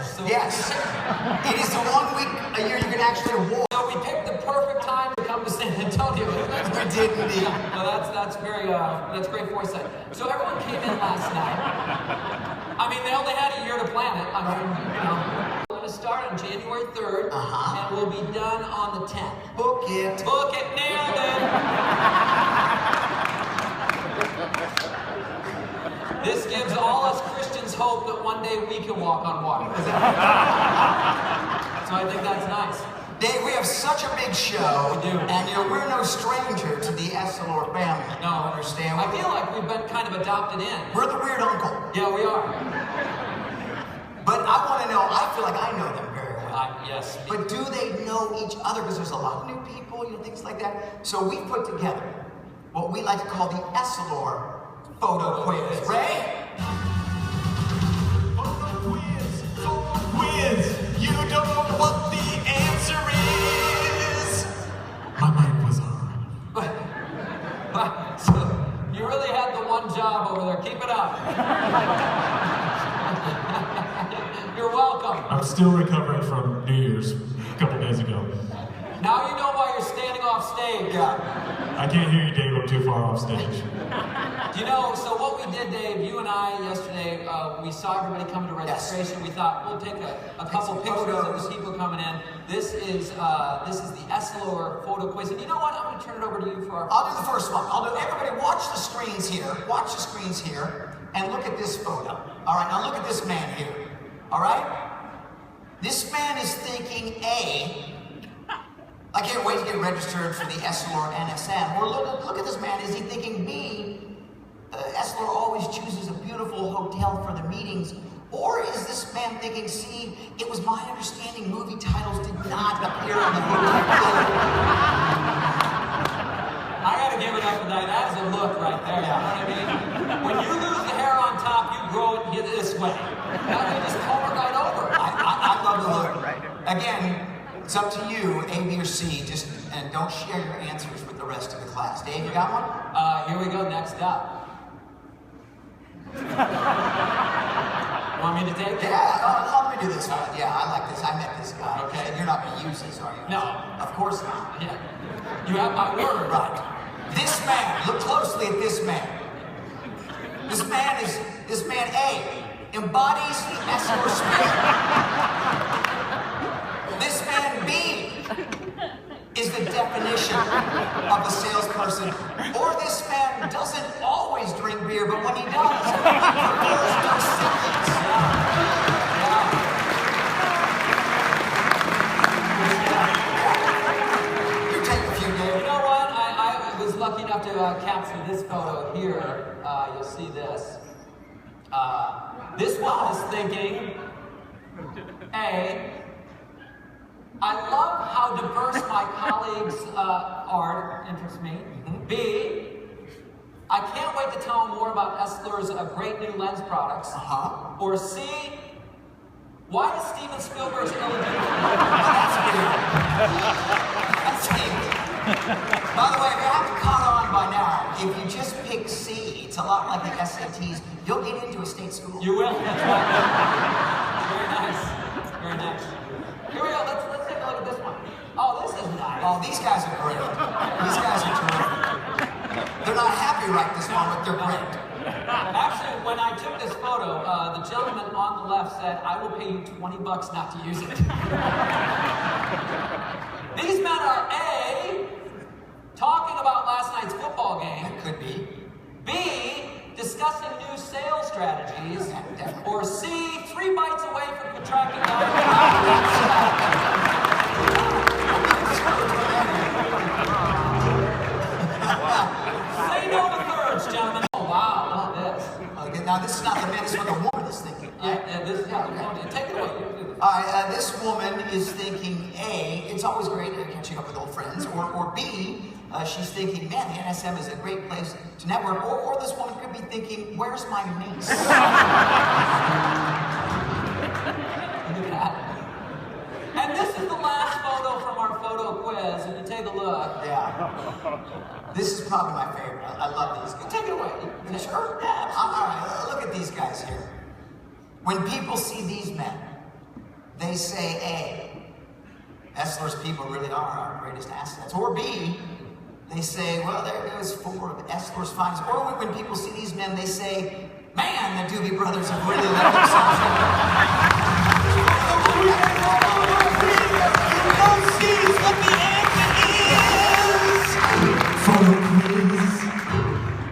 So yes. It is the 1 week a year you can actually walk. So we picked the perfect time to come to San Antonio. We did indeed. Well, that's great foresight. So everyone came in last night. I mean, they only had a year to plan it. I mean, you know. We're going to start on January 3rd, and we'll be done on the 10th. Book it. Book it, nailed it. This gives all us Christians hope that one day we can walk on water. So I think that's nice. Dave, we have such a big show, We do. And you know, we're no stranger to the Essilor family. No, Understand? I feel like we've been kind of adopted in. We're the weird uncle. Yeah, we are. But I want to know, I feel like I know them very well. Yes. But do they know each other? Because there's a lot of new people, you know, things like that. So we put together what we like to call the Essilor photo quiz. Ray? Photo quiz. You don't know what the answer is. My mic was on. So you really had the one job over there. Keep it up. You're welcome. I'm still recovering from New Year's a couple days ago. Now you know why you're standing off stage. Yeah. I can't hear you, Dave. I'm too far off stage. You know, so what we did, Dave, you and I yesterday, we saw everybody coming to registration. We thought we'll take a couple pictures of the people coming in. This is the Essilor photo quiz. And you know what? I'm going to turn it over to you for our. I'll do the first one. Everybody watch the screens here. Watch the screens here. And look at this photo. All right, now look at this man here. All right? This man is thinking A. I can't wait to get registered for the Essilor NSM. Or look at this man. Is he thinking B? Essilor always chooses a beautiful hotel for the meetings. Or is this man thinking C? It was my understanding movie titles did not appear on the hotel. I gotta give it up tonight. That is a look right there. You know what I mean? When you lose the hair on top, you grow it this way. Now they just comb it right over. I love the look. Again, it's up to you, A, B, or C. And don't share your answers with the rest of the class. Dave, you got one? Here we go. Next up. Want me to take it? Yeah, let me do this one. Yeah, I like this. I met this guy. Okay. You're not going to use this, are you? No. Of course not. Yeah. You have my word. Right. This man, look closely at this man. This man A, embodies the Essilor spirit. This man B is the definition of a salesperson. Or this man doesn't always drink beer, but when he does, he prefers no siblings. You take a few, Dave. You know what? I was lucky enough to capture this photo here. You'll see this. This one is thinking, A, I love how diverse my colleagues' art interests me. B, I can't wait to tell them more about Essilor's great new lens products. Or C, why is Steven Spielberg's illegitimate? That's weird. That's weird. By the way, if you haven't caught on by now, if you just pick C, it's a lot like the SATs. You'll get into a state school. You will. That's right. Very nice. Very nice. Here we go. Let's take a look at this one. Oh, this is nice. Oh, these guys are great. These guys are terrific. They're not happy right this moment. They're great. Actually, when I took this photo, the gentleman on the left said, I will pay you $20 not to use it. These men are A, talking about last night's football game. That could be. B, discussing new sales strategies. Definitely. Or C, 3 bites away from contracting diabetes. Say no to thirds, gentlemen. Oh, wow, not this. Okay, now, this is not the man, this is what the woman is thinking. Yeah, this is not the one. Take it away. All right, this woman is thinking A, it's always great catching up with old friends, or B, she's thinking, man, the NSM is a great place to network, or this woman could be thinking, where's my mace? Look at that. And this is the last photo from our photo quiz, and you take a look. Yeah. This is probably my favorite. I love these guys. Take it away. You sure? Yeah. All right, look at these guys here. When people see these men, they say A, Essilor's people really are our greatest assets. Or B, they say, well, there goes 4 of Essilor's finest. Or when people see these men, they say, man, the Doobie Brothers have really let themselves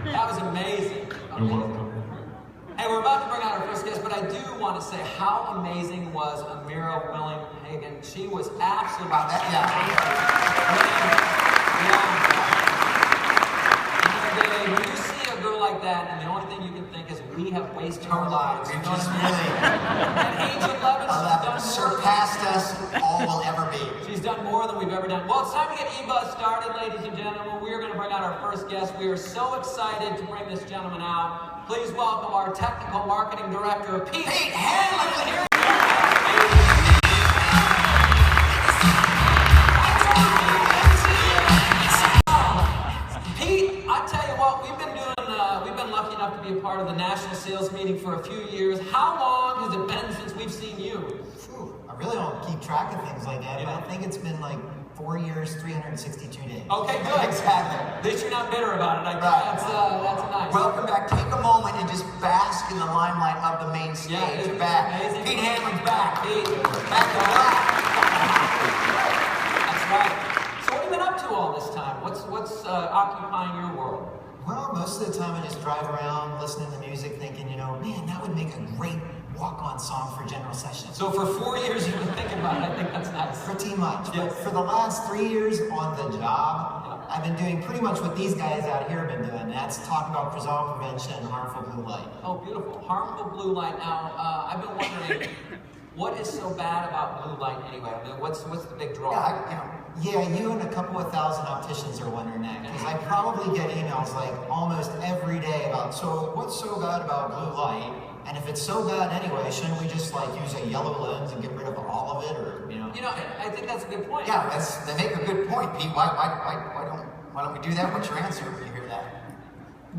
That was amazing. You're welcome. Hey, we're about to bring out our first guest, but I do want to say how amazing was Amira Willing-Hagen. She was absolutely Wow, that, And when you see a girl like that, and the only thing you can think is we have wasted our lives. We You know just what I mean? really At age 11, she's done more. surpassed us all will ever be. She's done more than we've ever done. Well, it's time to get eBuzz started, ladies and gentlemen. We are going to bring out our first guest. We are so excited to bring this gentleman out. Please welcome our technical marketing director, Pete. Pete Hanlon! Pete, I tell you what, we've been lucky enough to be a part of the national sales meeting for a few years. How long has it been since we've seen you? Whew, I really don't keep track of things like that, but I think it's been like 4 years, 362 days. Okay, good. Exactly. At least you're not bitter about it. I think Right. that's nice. Welcome back. Take a moment and just bask in the limelight of the main stage. Yeah, isn't You're it back. amazing? Pete Hanlon's back. Pete. Back to black. That's right. So what have you been up to all this time? What's occupying your world? Well, most of the time I just drive around listening to music thinking, you know, man, that would make a great walk-on song for General Session. So for 4 years you've been thinking about it. I think that's nice. Pretty much. Yes. But for the last 3 years on the job, I've been doing pretty much what these guys out here have been doing. That's talk about cortisol prevention and harmful blue light. Oh, beautiful. Harmful blue light. Now, I've been wondering, what is so bad about blue light anyway? I mean, what's the big draw? Yeah, you and a couple of thousand opticians are wondering that, because I probably get emails like almost every day about, so what's so bad about blue light? And if it's so bad anyway, shouldn't we just like use a yellow lens and get rid of all of it, or you know? You know, I think that's a good point. Yeah, they make a good point, Pete. Why don't we do that? What's your answer when you hear that?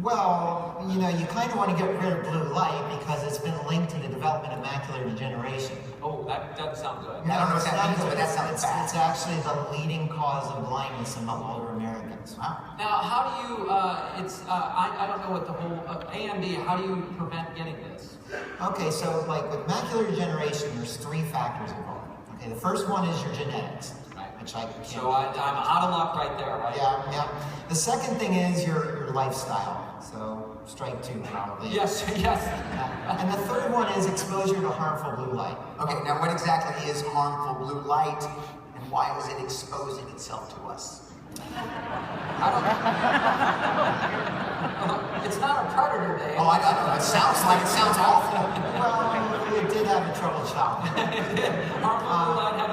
Well, you know, you kind of want to get rid of blue light because it's been linked to the development of macular degeneration. Oh, that doesn't sound good. I don't know what that means, but that sounds bad. It's actually the leading cause of blindness among older Americans. Wow. Now, how do you, I don't know what the whole, AMD, how do you prevent getting this? Okay, so like with macular degeneration, there's 3 factors involved. Okay, the first one is your genetics, which I can't. So I'm out of luck right there, right? Yeah. The second thing is your lifestyle. So strike 2 probably. Yes. And the third one is exposure to harmful blue light. Okay, now what exactly is harmful blue light, and why is it exposing itself to us? I don't, it's not a predator day. Oh, I don't know. It sounds awful. Well, it did have a troubled childhood. Harmful blue light had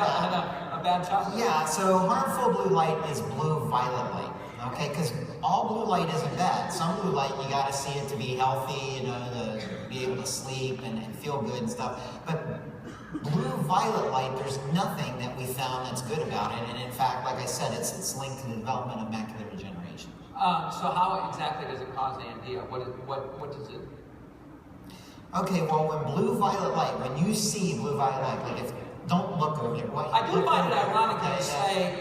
a bad childhood. Yeah, so harmful blue light is blue-violet light. Okay, because all blue light isn't bad. Some blue light, you got to see it to be healthy, you know, to be able to sleep and feel good and stuff. But blue-violet light, there's nothing that we found that's good about it. And in fact, like I said, it's linked to the development of macular degeneration. So how exactly does it cause AMD? What does it? Okay, well, when blue-violet light, when you see blue-violet light, like if don't look over there. I do find it ironic that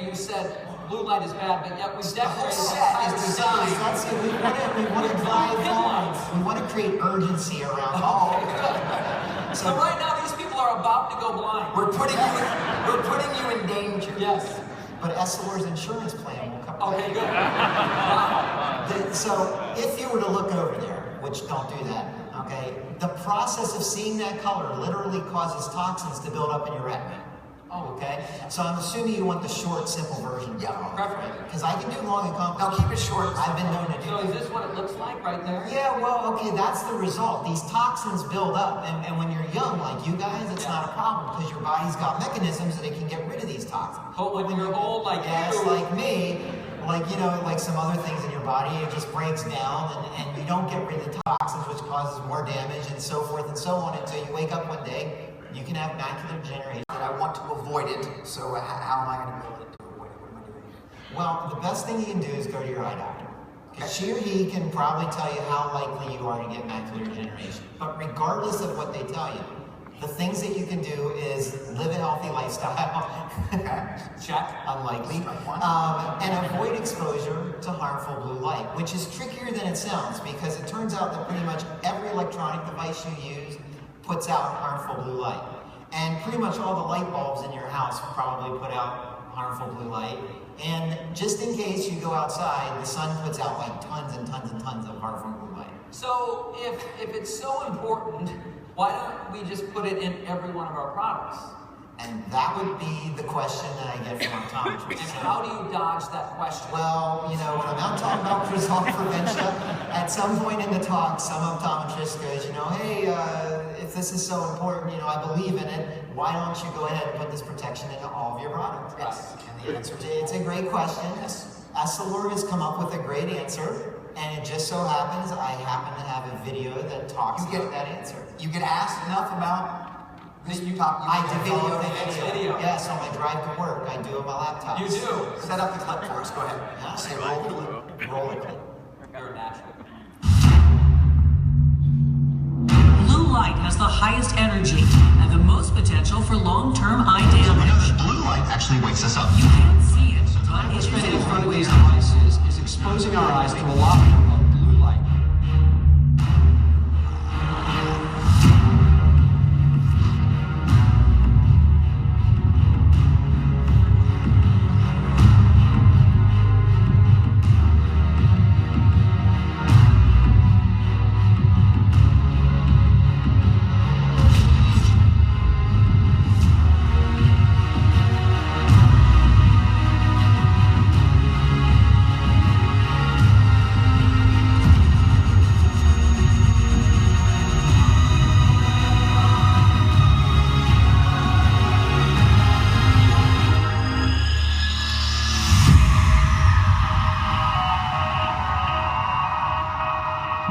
you said blue light is bad, but yet we decorated the entire design. That's it. We want to drive home. We want to create urgency around. So right now these people are about to go blind. We're putting you in danger. Yes. But Essilor's insurance plan will cover. Okay, good. Wow. So if you were to look over there, which don't do that, okay, the process of seeing that color literally causes toxins to build up in your retina. Oh, okay. So I'm assuming you want the short, simple version. Yeah, preferably. Because I can do long and Now complicated. keep it short. I've been known to do So that. is this what it looks like right there? Yeah, well, okay, that's the result. These toxins build up, and when you're young, like you guys, it's not a problem because your body's got mechanisms that it can get rid of these toxins. But when you're old like Yes, you, like me, like, you know, like some other things in your body, it just breaks down, and you don't get rid of the toxins, which causes more damage, and so forth and so on, until you wake up one day, you can have macular degeneration. That I want to avoid it, so how am I going to be able to avoid it? What am I doing? Well, the best thing you can do is go to your eye doctor. Because she or he can probably tell you how likely you are to get macular degeneration. But regardless of what they tell you, the things that you can do is live a healthy lifestyle. Check. Unlikely. And avoid exposure to harmful blue light, which is trickier than it sounds because it turns out that pretty much every electronic device you use puts out harmful blue light. And pretty much all the light bulbs in your house probably put out harmful blue light. And just in case you go outside, the sun puts out like tons and tons and tons of harmful blue light. So if it's so important, why don't we just put it in every one of our products? And that would be the question that I get from optometrists. And how do you dodge that question? Well, you know, when I'm out talking about Resolve Prevention, at some point in the talk, some optometrist goes, you know, hey, if this is so important, you know, I believe in it, why don't you go ahead and put this protection into all of your products? Yes. And the answer is, it's a great question. Essilor has come up with a great answer, and it just so happens I happen to have a video that talks about that answer. You get asked enough about this. I develop video. a video. Yes, on my drive to work, I do on my laptop. You do. Set up the clip for us. Go ahead. Yeah, say roll the clip. Roll the clip. You're a natural. Blue light has the highest energy and the most potential for long-term eye We know damage. that blue light actually wakes us up. You can't see it, but What's it's been in front of these everywhere. devices is exposing our eyes to a lot of blue light.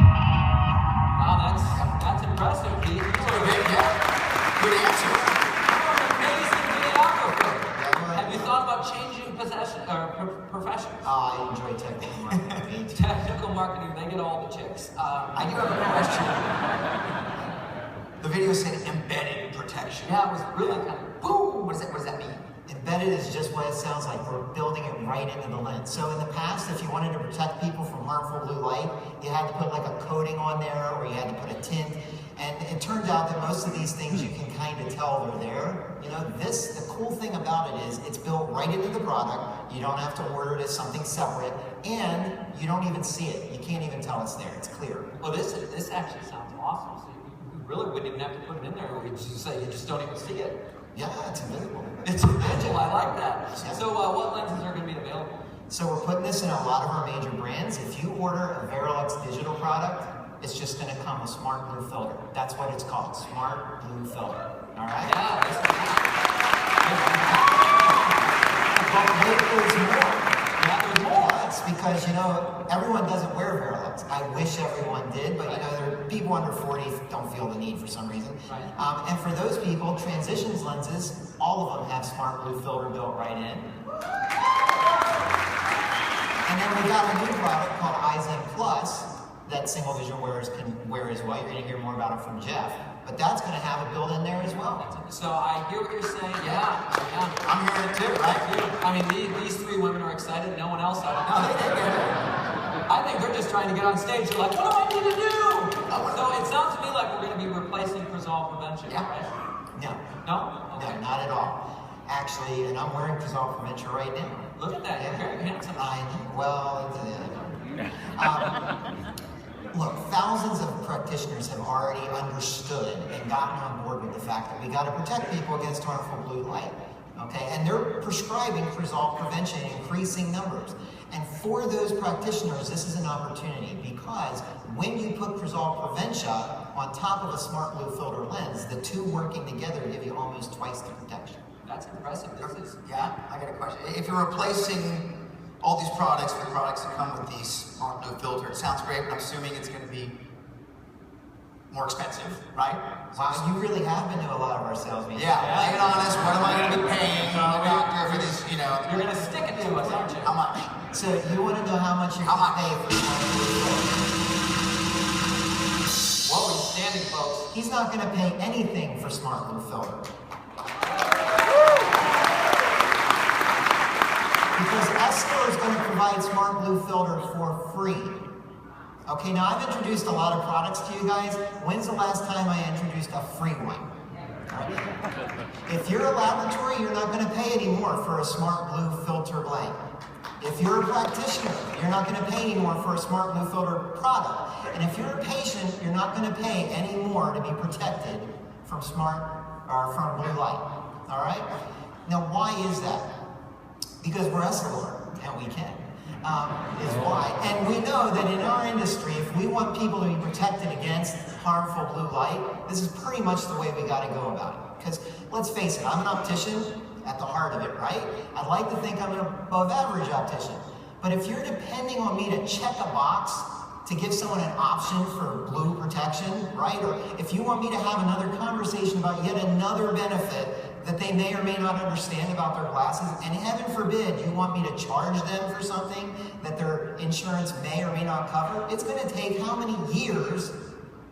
Wow, that's impressive, Pete. You were Good answer. an amazing videographer. Have you thought about changing professions? I enjoy technical marketing. Technical marketing, they get all the chicks. I do have a question. The video said embedded protection. Yeah, it was really kind of Boom. What does that mean? Embedded is just what it sounds like. We're building it right into the lens. So in the past, if you wanted to protect people from harmful blue light, you had to put like a coating on there or you had to put a tint. And it turns out that most of these things you can kind of tell they're there. You know, the cool thing about it is it's built right into the product. You don't have to order it as something separate. And you don't even see it. You can't even tell it's there. It's clear. Well, this actually sounds awesome. So you really wouldn't even have to put it in there. We just say you just don't even see it. Yeah, it's invisible. It's invisible. I like that. Yeah. So what lenses are going to be available? So we're putting this in a lot of our major brands. If you order a Verilux digital product, it's just going to come with Smart Blue Filter. That's what it's called, Smart Blue Filter. All right? Yeah. But wait, there's more. Yeah, there's more. It's because, you know, everyone doesn't wear Verilux. I wish everyone did, but, you know, there are people under 40 don't feel the need for some reason. Right. And for those people, transitions lenses, all of them have Smart Blue Filter built right in. And then we got a new product called iZen Plus that single vision wearers can wear as well. You're going to hear more about it from Jeff. But that's going to have it built in there as well. So I hear what you're saying. Yeah. I'm hearing it too, right? I mean, these three women are excited. No one else. I don't No, know. they get it. I think they're just trying to get on stage. They're like, what do I need to do? So it sounds to me like we're going to be replacing Resolve Prevention, Yeah. right? No. No? No, not at all. Actually, and I'm wearing Resolve Prevention right now. Look at that. You're very handsome. I know. Well, look, thousands of practitioners have already understood and gotten on board with the fact that we got to protect people against harmful blue light. Okay, and they're prescribing Resolve Prevention in increasing numbers. And for those practitioners, this is an opportunity because when you put Resolve Prevention on top of a Smart Blue Filter lens, the two working together give you almost twice the protection. That's impressive. This is. Yeah, I got a question. If you're replacing all these products with products that come with these Smart Blue Filter, it sounds great, but I'm assuming it's going to be more expensive, right? Wow, you really have been to a lot of our sales meetings. Yeah, lay it on us. What am I going to be paying the doctor for this? You know, You're going to stick it to us, aren't you? how much? So you want to know how much you're How going to much? pay for Smart Blue Filter? Whoa, he's standing, folks. He's not going to pay anything for Smart Blue Filter. Essilor is going to provide Smart Blue Filter for free. Okay, now I've introduced a lot of products to you guys. When's the last time I introduced a free one? If you're a laboratory, you're not going to pay anymore for a Smart Blue Filter blank. If you're a practitioner, you're not going to pay anymore for a Smart Blue Filter product. And if you're a patient, you're not going to pay any more to be protected from from blue light. All right? Now, why is that? Because we're Essilor, and we can. Is why. And we know that in our industry, if we want people to be protected against harmful blue light, this is pretty much the way we got to go about it. Because let's face it, I'm an optician at the heart of it, right? I'd like to think I'm an above average optician. But if you're depending on me to check a box to give someone an option for blue protection, right? Or if you want me to have another conversation about yet another benefit that they may or may not understand about their glasses, and heaven forbid you want me to charge them for something that their insurance may or may not cover, it's going to take how many years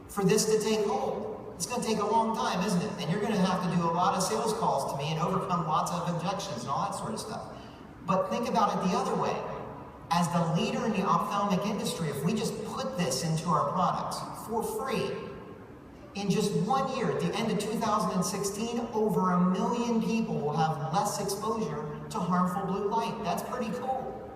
for this to take hold? It's going to take a long time, isn't it? And you're going to have to do a lot of sales calls to me and overcome lots of objections and all that sort of stuff. But think about it the other way. As the leader in the ophthalmic industry, if we just put this into our products for free, in just 1 year, at the end of 2016, over 1 million people will have less exposure to harmful blue light. That's pretty cool.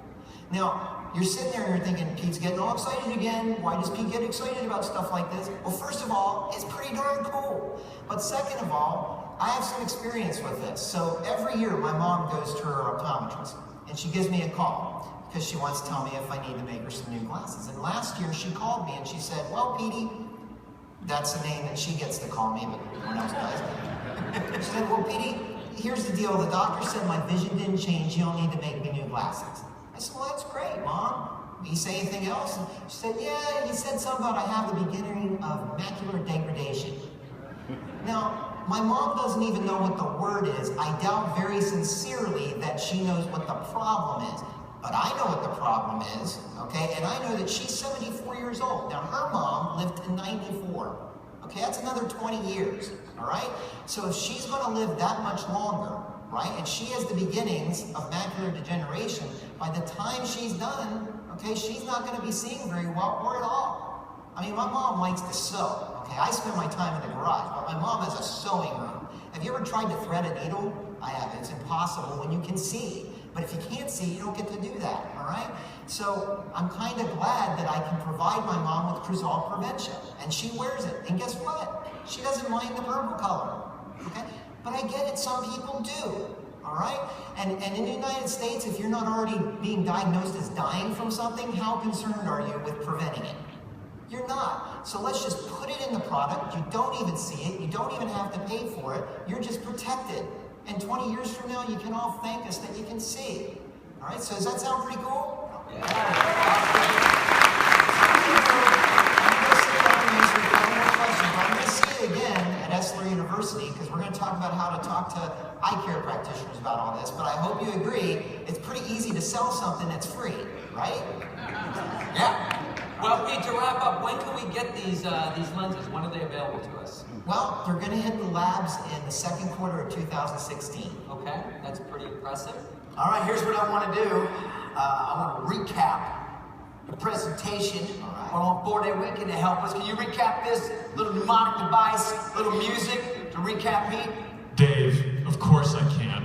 Now, you're sitting there and you're thinking, Pete's getting all excited again. Why does Pete get excited about stuff like this? Well, first of all, it's pretty darn cool. But second of all, I have some experience with this. So every year, my mom goes to her optometrist, and she gives me a call because she wants to tell me if I need to make her some new glasses. And last year, she called me and she said, well, Petey, that's the name that she gets to call me, but no one else does. She said, well, Petey, here's the deal. The doctor said my vision didn't change. You don't need to make me new glasses. I said, well, that's great, Mom. Did he say anything else? And she said, yeah, he said something about I have the beginning of macular degradation. Now, my mom doesn't even know what the word is. I doubt very sincerely that she knows what the problem is. But I know what the problem is, okay? And I know that she's 74 years old. Now, her mom lived to 94. Okay, that's another 20 years, all right? So if she's going to live that much longer, right, and she has the beginnings of macular degeneration, by the time she's done, okay, she's not going to be seeing very well or at all. I mean, my mom likes to sew, okay? I spend my time in the garage, but my mom has a sewing room. Have you ever tried to thread a needle? I have. It's impossible when you can see. But if you can't see, you don't get to do that, all right? So I'm kind of glad that I can provide my mom with Crizal Prevention, and she wears it. And guess what? She doesn't mind the purple color, okay? But I get it, some people do, all right? And in the United States, if you're not already being diagnosed as dying from something, how concerned are you with preventing it? You're not. So let's just put it in the product. You don't even see it. You don't even have to pay for it. You're just protected. And 20 years from now, you can all thank us that you can see. All right, so does that sound pretty cool? Yeah. I'm going to see you again at Essilor University because we're going to talk about how to talk to eye care practitioners about all this. But I hope you agree, it's pretty easy to sell something that's free, right? Yeah. Well, Pete, to wrap up, when can we get these lenses? When are they available to us? Well, they're going to hit the labs in the second quarter of 2016. Okay, that's pretty impressive. All right, here's what I want to do. I want to recap the presentation. All right. I want 4-Day Weekend to help us. Can you recap this little mnemonic device, little music to recap, Pete? Dave, of course I can.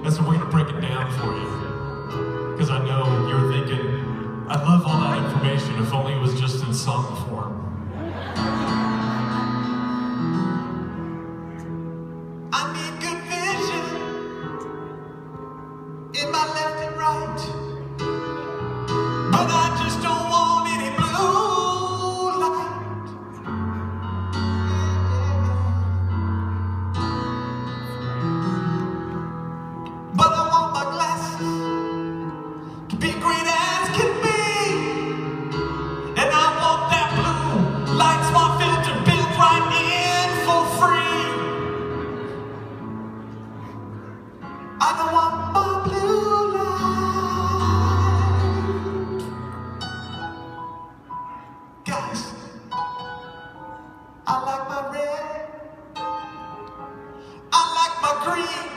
That's a way to break it down for you. Because I know you're thinking, I'd love all that information if only it was just in song form. I need good vision in my left and right, but I just don't want any blue light. But I want my glasses to be green as can be. And I want that blue light smart filter built right in for free. I don't want my blue light. Guys, I like my red, I like my green,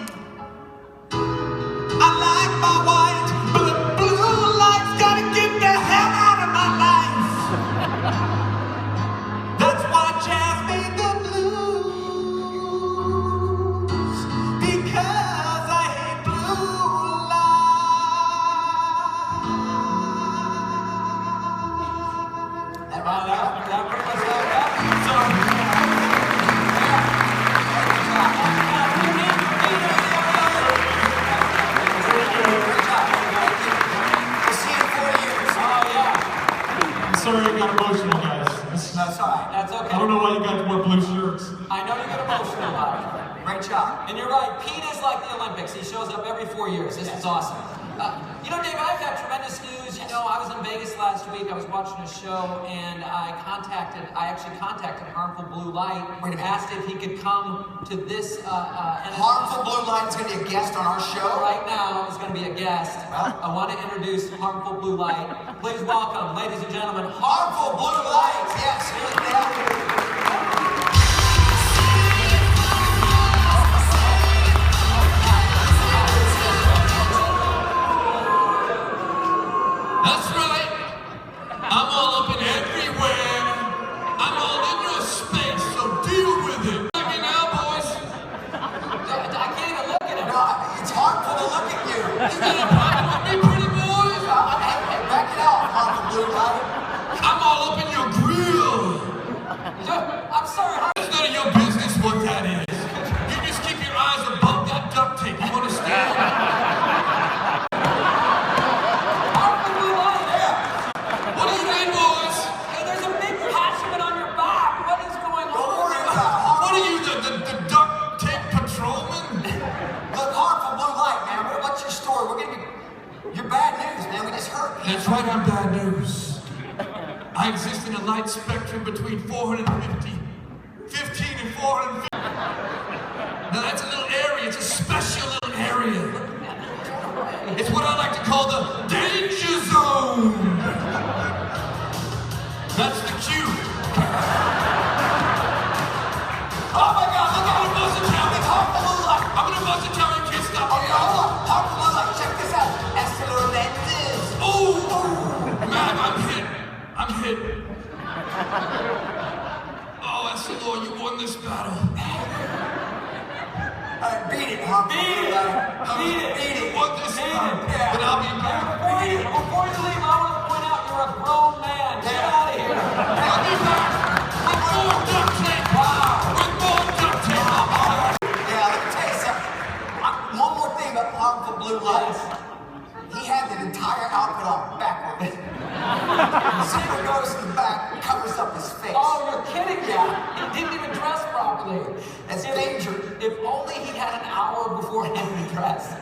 shot. And you're right, Pete is like the Olympics. He shows up every 4 years. This is awesome. You know, Dave, I've got tremendous news. You know, I was in Vegas last week. I was watching a show, and I actually contacted Harmful Blue Light. Wait a minute. Asked if he could come to this. Harmful Blue Light is going to be a guest on our show. Right now, is going to be a guest. I want to introduce Harmful Blue Light. Please welcome, ladies and gentlemen, Harmful Blue Light. Yes. That's right. I'm all up and everywhere. I'm all in your space, so deal with it. Look at me now, boys. I can't even look at him. No, it's harmful to look at you. You got a problem with me, pretty boys? Hey, back it out, Harmful Blue Light. I'm all up in your grill. I'm sorry. It's none of your business what that is. You just keep your eyes above that duct tape. You understand? Harmful Blue Light. What do you mean, boys? Hey, there's a big attachment on your back. What is going on? Don't worry about it. What are you, the duct tape patrolman? Look, Harmful Blue Light, man. What's your story? We're going to be... You're bad news, man. We just heard. That's right, I'm bad news. I exist in a light spectrum between 450, 15 and 450. Now that's a little area, it's a special little area. It's what I like to call the danger zone. That's the cue. Oh my God, look I'm out. gonna buzz it down. It's Harmful Blue Light. I'm gonna buzz it down, you can't stop Oh, me. yeah, hold on. Harmful Blue Light, check this out. Essilor lenses. Oh, man, I'm hit. I'm hit. Oh, Essilor, you won this battle. All right, beat it, Harmful Blue Light. Beat it. You won this battle. But I'll be back. Before you leave, I want to point out you're a grown man. Get out of here. I'll be back with more duct tape. With more duct tape. Yeah, let me tell you something. One more thing about Harmful Blue Light. He had the entire outfit on backwards. The zipper goes to the back, covers up his face. Oh, you're kidding me. He didn't even dress properly. That's danger. If only he had an hour beforehand to dress.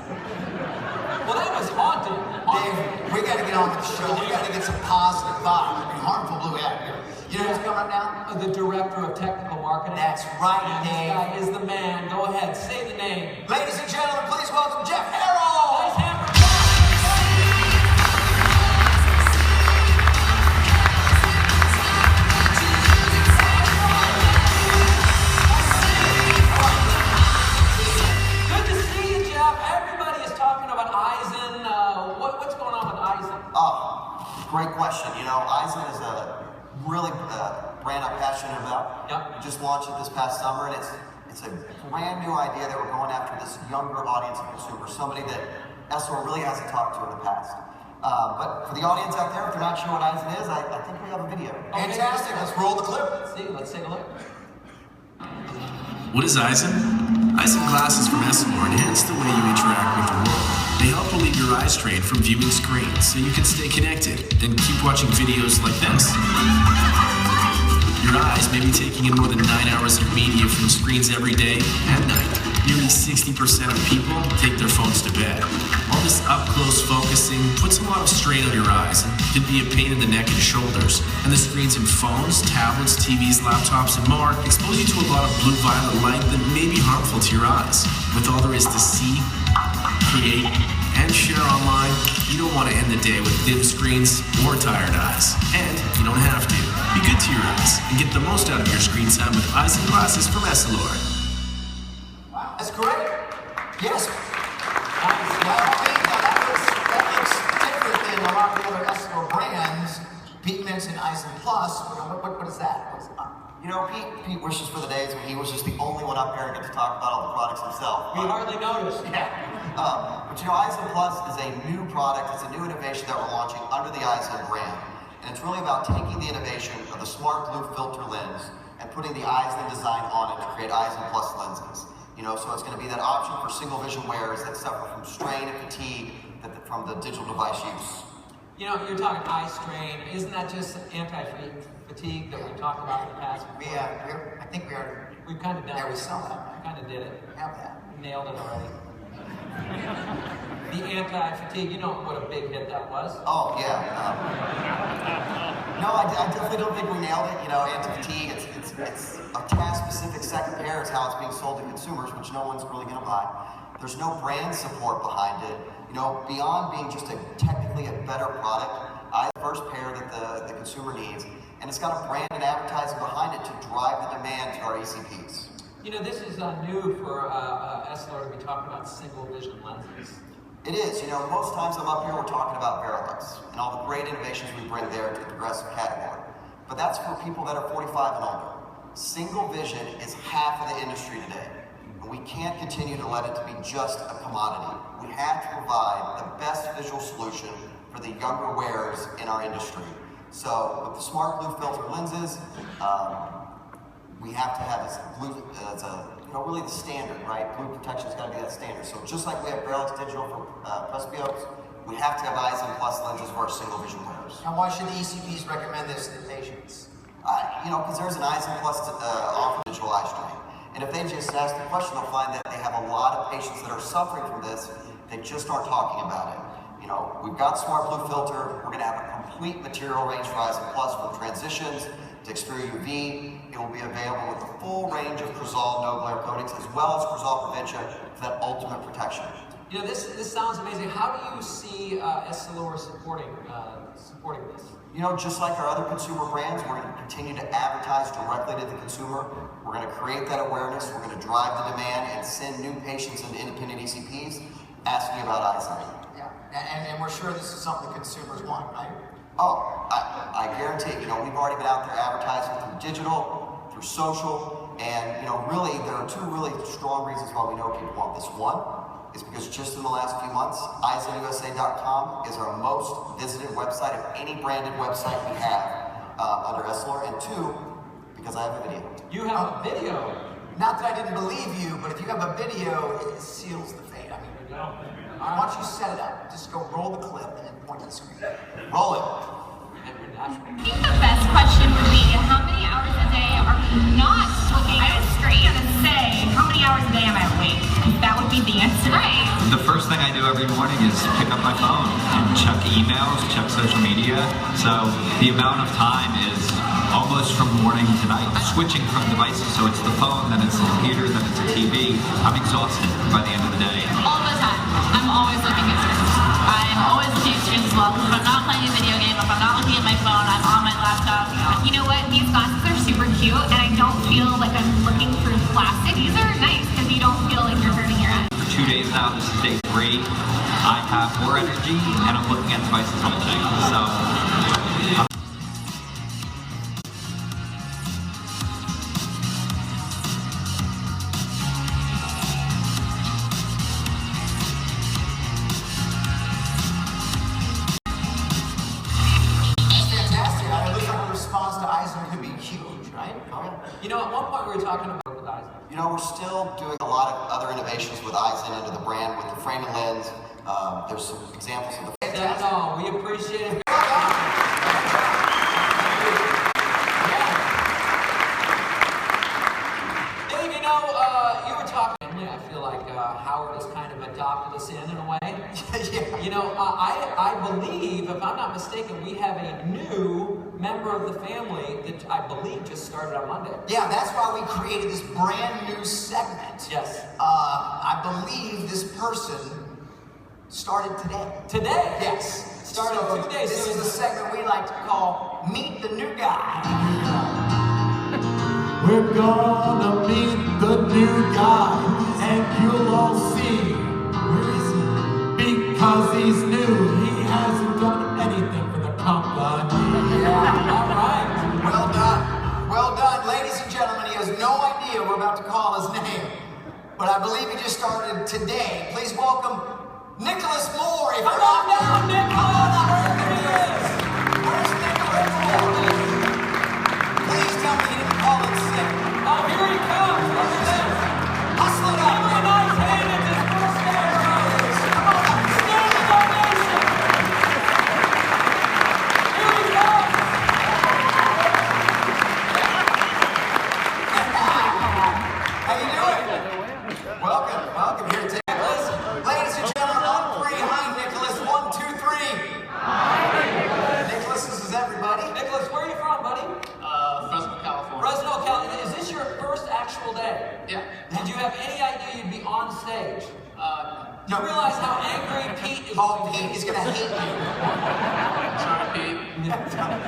Well, that was haunting. Dave, we got to get on with the show. We got to get some positive vibes. I mean, Harmful Blue out here. You know who's coming up now? The director of technical marketing. That's right, And this Dave. guy is the man. Go ahead, say the name. Ladies and gentlemen, please welcome Jeff Harrell. Nice hand for Jeff. Good to see you, Jeff. Everybody is talking about Eisen. What's going on with Eisen? Oh, great question. You know, Eisen is a really brand I'm passionate about. Yep. We just launched it this past summer, and it's a brand new idea that we're going after this younger audience of consumers, somebody that Essilor really hasn't talked to in the past. But for the audience out there, if they're not sure what Eisen is, I think we have a video. Fantastic. Let's roll the clip. Let's take a look. What is Eisen? Eisen glasses from Essilor enhance the way you interact with the world. They help relieve your eye strain from viewing screens so you can stay connected and keep watching videos like this. Your eyes may be taking in more than 9 hours of media from screens every day and night. Nearly 60% of people take their phones to bed. All this up-close focusing puts a lot of strain on your eyes and can be a pain in the neck and shoulders. And the screens in phones, tablets, TVs, laptops, and more expose you to a lot of blue-violet light that may be harmful to your eyes. With all there is to see, create, and share online, you don't want to end the day with dim screens or tired eyes. And you don't have to. Be good to your eyes and get the most out of your screen time with Eisen glasses from Essilor. That's great. Yes. By all means, now that looks different than a lot of the other Essilor brands. Pete mentioned Eisen Plus. What is that? You know, Pete wishes for the days when he was just the only one up here and get to talk about all the products himself. We hardly noticed. But you know, Eisen Plus is a new product. It's a new innovation that we're launching under the Eisen brand. And it's really about taking the innovation of the smart blue filter lens and putting the Eisen design on it to create Eisen Plus lenses. You know, so it's going to be that option for single vision wearers that suffer from strain and fatigue from the digital device use. You know, you're talking eye strain. Isn't that just anti-fatigue that we talked about in the past? I think we are. We've kind of done it. Yeah, we sell that. We kind of did it. We have that. Nailed it already. The anti-fatigue, you know what a big hit that was? Oh, yeah. No, I definitely don't think we nailed it. You know, anti-fatigue, it's a task-specific second pair is how it's being sold to consumers, which no one's really going to buy. There's no brand support behind it. You know, beyond being just technically a better product, I the first pair that the consumer needs, and it's got a brand and advertising behind it to drive the demand to our ECPs. You know, this is new for Essilor to be talking about single vision lenses. It is. You know, most times I'm up here, we're talking about Verilux and all the great innovations we bring there to the progressive category. But that's for people that are 45 and older. Single vision is half of the industry today. And we can't continue to let it to be just a commodity. We have to provide the best visual solution for the younger wearers in our industry. So with the smart blue filter lenses, we have to have this blue, really the standard, right? Blue protection's got to be that standard. So just like we have Verilux Digital for presbyopes, we have to have Eyezen Plus lenses for our single vision wearers. And why should the ECPs recommend this to the patients? Because there's an Eyezen Plus offer digital eye strain. And if they just ask the question, they'll find that they have a lot of patients that are suffering from this. They just aren't talking about it. You know, we've got Smart Blue Filter. We're going to have a complete material range for Eyezen Plus from transitions to exterior UV. It will be available with the full range of Crizal no glare coatings as well as Crizal Prevention for that ultimate protection. You know, this sounds amazing. How do you see Essilor supporting this? You know, just like our other consumer brands, we're going to continue to advertise directly to the consumer. We're going to create that awareness. We're going to drive the demand and send new patients into independent ECPs asking about Eyezen. Yeah, and we're sure this is something the consumers want, right? Oh, I guarantee, you know, we've already been out there advertising through digital, through social, and, you know, really, there are two really strong reasons why we know people want this. One is because just in the last few months, EyezenUSA.com is our most visited website of any branded website we have under Essilor, and two, because I have a video. You have a video? Not that I didn't believe you, but if you have a video, it seals the fate. I mean, why don't you set it up? Just go roll the clip and then point to the screen. Roll it. I think the best question would be, how many hours a day are we not looking at a screen? I was gonna say, how many hours a day am I awake? That would be the answer. Right. The first thing I do every morning is pick up my phone and check emails, check social media. So the amount of time is almost from morning to night. Switching from devices, so it's the phone, then it's the computer, then it's the TV. I'm exhausted by the end of the day. All the time. I'm always looking at screens. I'm always looking at screens as well. If I'm not playing a video game, if I'm not looking at my phone, I'm on my laptop. You know what? These glasses are super cute, and I don't feel like I'm looking through plastic. These are nice because you don't feel like you're hurting your eyes. For 2 days now, this is day 3. I have more energy, and I'm looking at devices all day. So. You know, at one point we were talking about with Eyezen. You know, we're still doing a lot of other innovations with Eyezen under the brand with the frame and lens. There's some examples of the. That's all. We appreciate it. Dave, you know, you were talking. I feel like Howard has kind of adopted us in a way. Yeah. You know, I believe, if I'm not mistaken, we have a new member of the family that I believe just started on Monday. Yeah, that's why we created this brand new segment. Yes. I believe this person started today. Today? Yes. Started So 2 days. This is a segment we like to call Meet the New Guy. We're gonna meet the new guy, and you'll all see. Where is he? Because he's new. He hasn't done anything for the company. Yeah, all right. Well done. Well done. Ladies and gentlemen, he has no idea we're about to call his name. But I believe he just started today. Please welcome Nicholas Moore. If Come on down, Nicholas! Wherever he is! Where's Nicholas Moore? Please tell me he didn't call in sick. Oh, here he comes! Look at this! Hustle it up. Give him a nice hand at his first day. Come on, stand ovation! day. Yeah. Did you have any idea you'd be on stage? Do you realize how angry Pete is? Oh, Pete is gonna hate you. Sorry, Pete.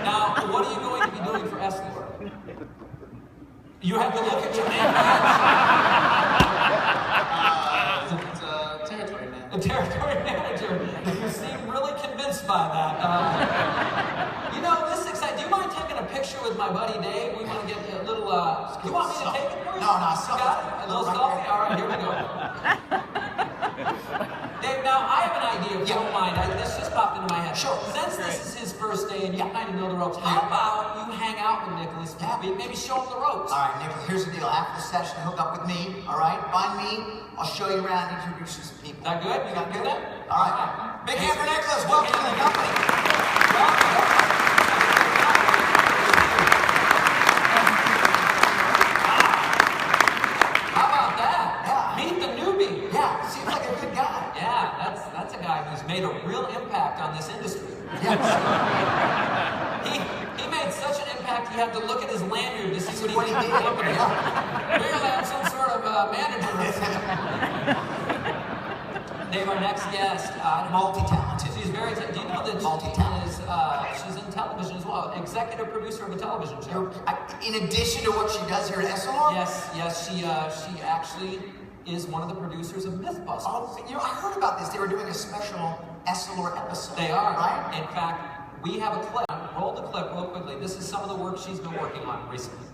Now, what are you going to be doing for Essilor? You have to look at your name It's a territory man. the territory manager. You seem really convinced by that. You know, this is exciting. Do you mind taking a picture with my buddy Dave? We want to get a little, you want me to take it for you? No, You got it? A little selfie? All right, here we go. Dave, now I have an idea, if you don't mind. This just popped into my head. Sure. Since this is his first day and you kind of know the ropes, how about you hang out with Nicholas for a week, maybe show him the ropes? All right, Nicholas, here's the deal. After the session, hook up with me, all right? Find me, I'll show you around, introduce you to some people. Is that good? You gonna do that? All right. Big hand for Nicholas. Welcome to the company. How about that? Yeah. Meet the newbie. Yeah, seems like a good guy. Yeah, that's a guy who's made a real impact on this industry. Yes. He made such an impact he had to look at his lanyard to see What he did. Yeah. Clearly I'm some sort of manager. Dave, our next guest, Multi-talented. she's very do you know that she's in television as well, executive producer of a television show. In addition to what she does here at Essilor? Yes, she actually is one of the producers of Mythbusters. Oh, you know, I heard about this. They were doing a special Essilor episode. They are, right? In fact, we have a clip. Roll the clip real quickly. This is some of the work she's been working on recently.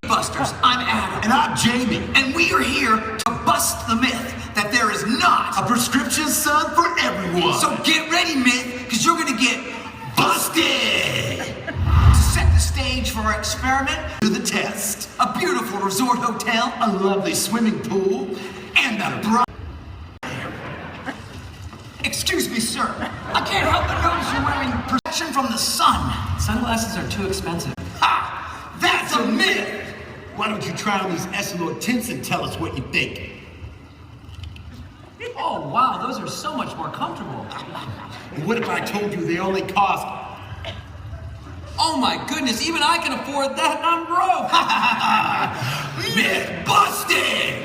Busters, I'm Adam. And I'm Jamie. And we are here to bust the myth that there is not A prescription sun for everyone. So get ready, myth, because you're gonna get busted! To set the stage for our experiment, Do the test. a beautiful resort hotel, A lovely swimming pool. and a bright. Excuse me, sir. I can't help but notice you're wearing protection from the sun. Sunglasses are too expensive. Ha! That's a myth! Why don't you try on these Essilor tints and tell us what you think? Oh, wow, those are so much more comfortable. And what if I told you they only cost... Oh my goodness, even I can afford that and I'm broke. Myth busted!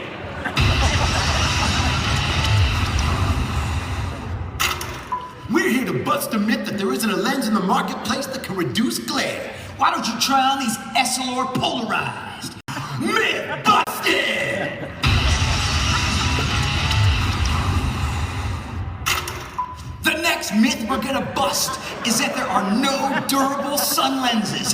We're here to bust the myth that there isn't a lens in the marketplace that can reduce glare. Why don't you try on these Essilor polarized? Myth busted! The next myth we're gonna bust is that there are no durable sun lenses.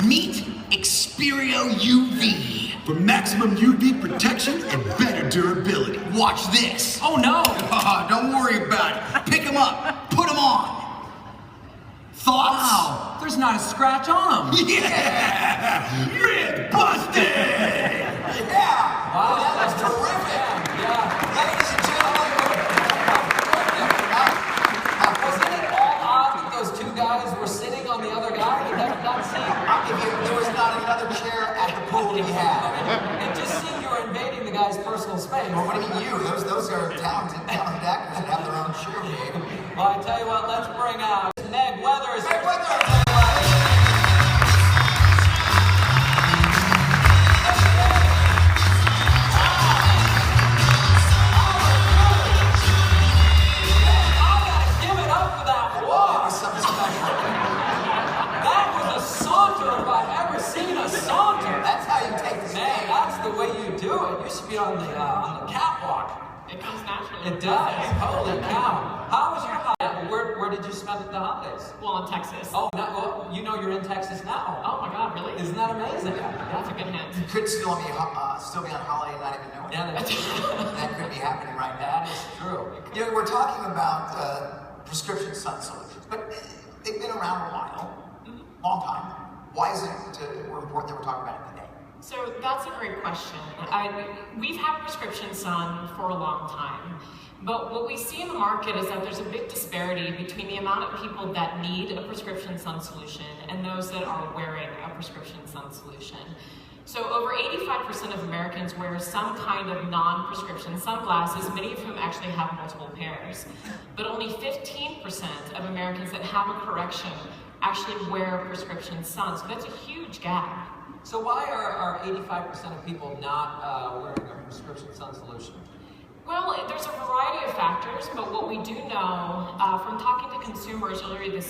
Meet Xperio UV. For maximum UV protection and better durability. Watch this. Oh no! Don't worry about it. Pick them up. Put them on. Thoughts? Wow, there's not a scratch on them. Yeah! Myth busted! Yeah. Wow, That was terrific. Yeah. Ladies and gentlemen, Wasn't it all odd that those two guys were sitting on the other guy? Did that not seem... there was not another chair at the pool to be had. It just seemed you were invading the guy's personal space. Well, what do you mean you? Those are talented actors that have their own chair, Dave. Well, I tell you what, let's bring out Meg Weathers. Meg Weathers! Give it up for that That walk. was something special. That was a saunter if I've ever seen a saunter. That's how you take the Man, stage. that's the way you do it. You should be on the catwalk. It comes naturally. It does. Holy cow. How was your holiday? Where did you spend the holidays? Well, in Texas. Oh, well, you know you're in Texas now. Oh my God, really? Isn't that amazing? That's a good hint. You could still be on holiday and not even know it. Yeah, that's That could be happening right now. That is true. You know, we're talking about prescription sun solutions, but they've been around a while, long time. Why is it important that we're talking about it today? So that's a great question. We've had prescription sun for a long time, but what we see in the market is that there's a big disparity between the amount of people that need a prescription sun solution and those that are wearing a prescription sun solution. So over 85% of Americans wear some kind of non-prescription sunglasses, many of whom actually have multiple pairs. But only 15% of Americans that have a correction actually wear prescription sun, so that's a huge gap. So why are 85% of people not wearing a prescription sun solution? Well, there's a variety of factors, but what we do know from talking to consumers earlier this